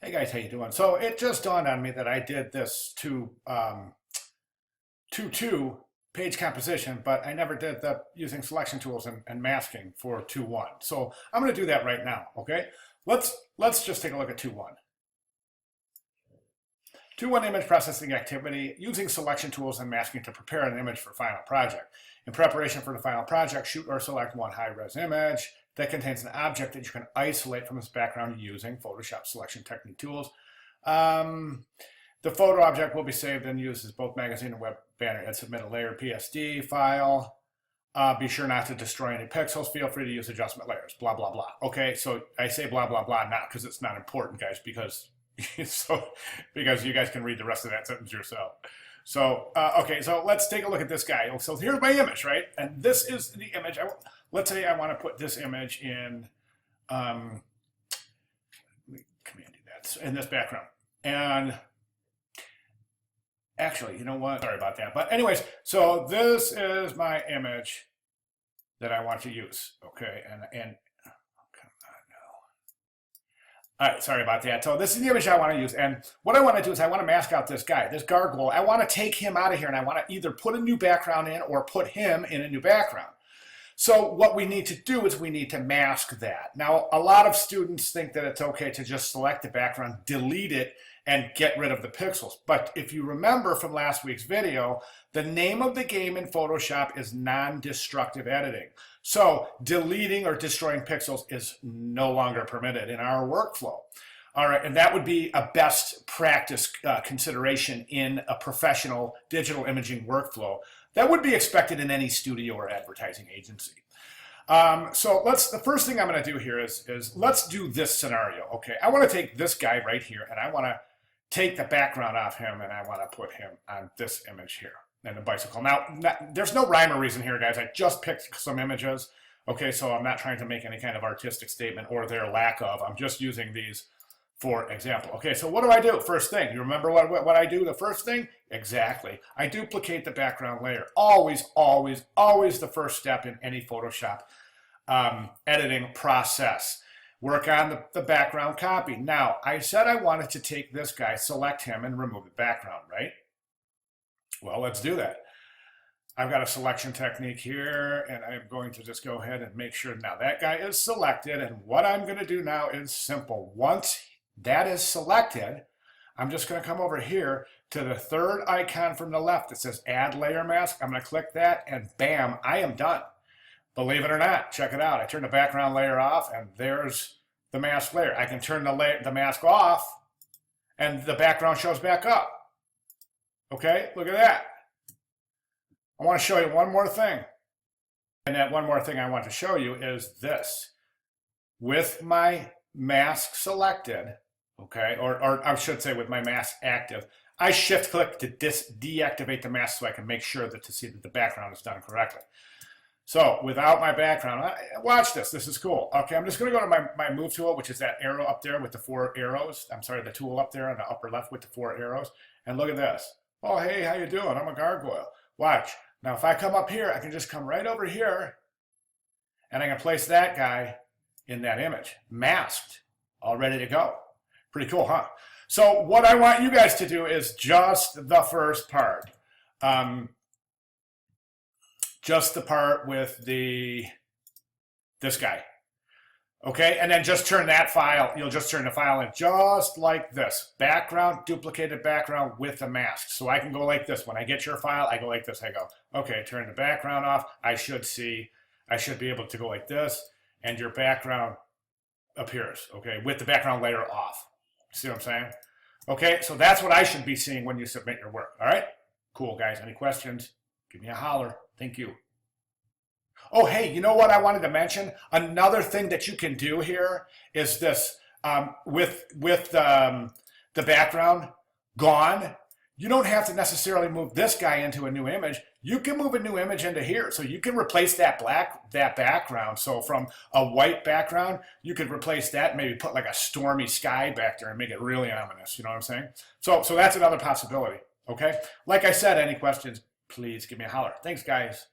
Hey guys, how you doing? So it just dawned on me that I did this two page composition, but I never did the using selection tools and masking for 2-1. So I'm going to do that right now. Okay, let's just take a look at 2-1. 2-1 image processing activity using selection tools and masking to prepare an image for final project. In preparation for the final project, shoot or select one high-res image that contains an object that you can isolate from its background using Photoshop selection technique tools. The photo object will be saved and used as both magazine and web banner and submit a layer PSD file. Be sure not to destroy any pixels. Feel free to use adjustment layers, blah, blah, blah. Okay, so I say blah, blah, blah, not because it's not important, guys, because you guys can read the rest of that sentence yourself. So, okay, so let's take a look at this guy. So here's my image, right? And this is the image. Let's say I want to put this image in, let me command do that, in this background. And actually, you know what? Sorry about that. But anyways, so this is my image that I want to use, okay? And all right, sorry about that. So this is the image I want to use. And what I want to do is I want to mask out this guy, this gargoyle. I want to take him out of here and I want to either put a new background in or put him in a new background. So what we need to do is we need to mask that. Now, a lot of students think that it's okay to just select the background, delete it, and get rid of the pixels. But if you remember from last week's video, the name of the game in Photoshop is non-destructive editing. So deleting or destroying pixels is no longer permitted in our workflow. All right, and that would be a best practice consideration in a professional digital imaging workflow. That would be expected in any studio or advertising agency. So the first thing I'm going to do here is let's do this scenario. Okay, I want to take this guy right here and I want to take the background off him and I want to put him on this image here and the bicycle. Now, there's no rhyme or reason here, guys. I just picked some images. Okay, so I'm not trying to make any kind of artistic statement or their lack of. I'm just using these for example. Okay, so what do I do? First thing, you remember what I do? The first thing? Exactly. I duplicate the background layer. Always, always, always the first step in any Photoshop editing process. Work on the background copy. Now, I said I wanted to take this guy, select him, and remove the background, right? Well, let's do that. I've got a selection technique here, and I'm going to just go ahead and make sure now that guy is selected. And what I'm going to do now is simple. Once that is selected, I'm just going to come over here to the third icon from the left that says Add Layer Mask. I'm going to click that, and bam, I am done. Believe it or not, check it out. I turn the background layer off, and there's the mask layer. I can turn the mask off, and the background shows back up. Okay, look at that. I want to show you one more thing. And that one more thing I want to show you is this. With my mask selected, okay, or I should say with my mask active, I shift click to deactivate the mask so I can make sure to see that the background is done correctly. So without my background, watch this. This is cool. Okay, I'm just going to go to my move tool, which is that arrow up there with the 4 arrows. I'm sorry, the tool up there on the upper left with the 4 arrows. And look at this. Oh, hey, how you doing? I'm a gargoyle. Watch. Now, if I come up here, I can just come right over here, and I can place that guy in that image, masked, all ready to go. Pretty cool, huh? So what I want you guys to do is just the first part. Just the part with this guy. Okay, and then just turn that file, you'll just turn the file in just like this. Background, duplicated background with the mask. So I can go like this. When I get your file, I go like this. I go, okay, turn the background off. I should be able to go like this, and your background appears, okay, with the background layer off. See what I'm saying? Okay, so that's what I should be seeing when you submit your work. All right? Cool, guys. Any questions? Give me a holler. Thank you. Oh, hey, you know what I wanted to mention? Another thing that you can do here is this. With the background gone, you don't have to necessarily move this guy into a new image. You can move a new image into here. So you can replace that background. So from a white background, you could replace that, maybe put like a stormy sky back there and make it really ominous. You know what I'm saying? So that's another possibility. Okay. Like I said, any questions, please give me a holler. Thanks, guys.